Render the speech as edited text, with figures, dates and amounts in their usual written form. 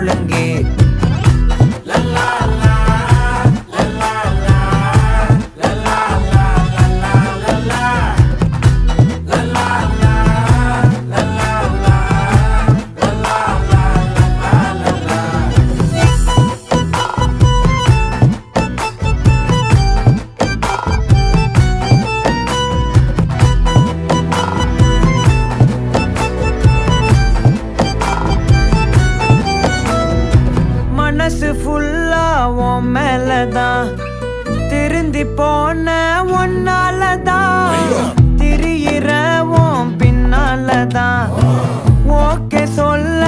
ஒழுங்கே மனசு ஃபுல்லா உன் மேலதான் திருந்தி போன ஒன்னாலதான் திரியிற உன் பின்னாலதான் ஓகே சொல்ல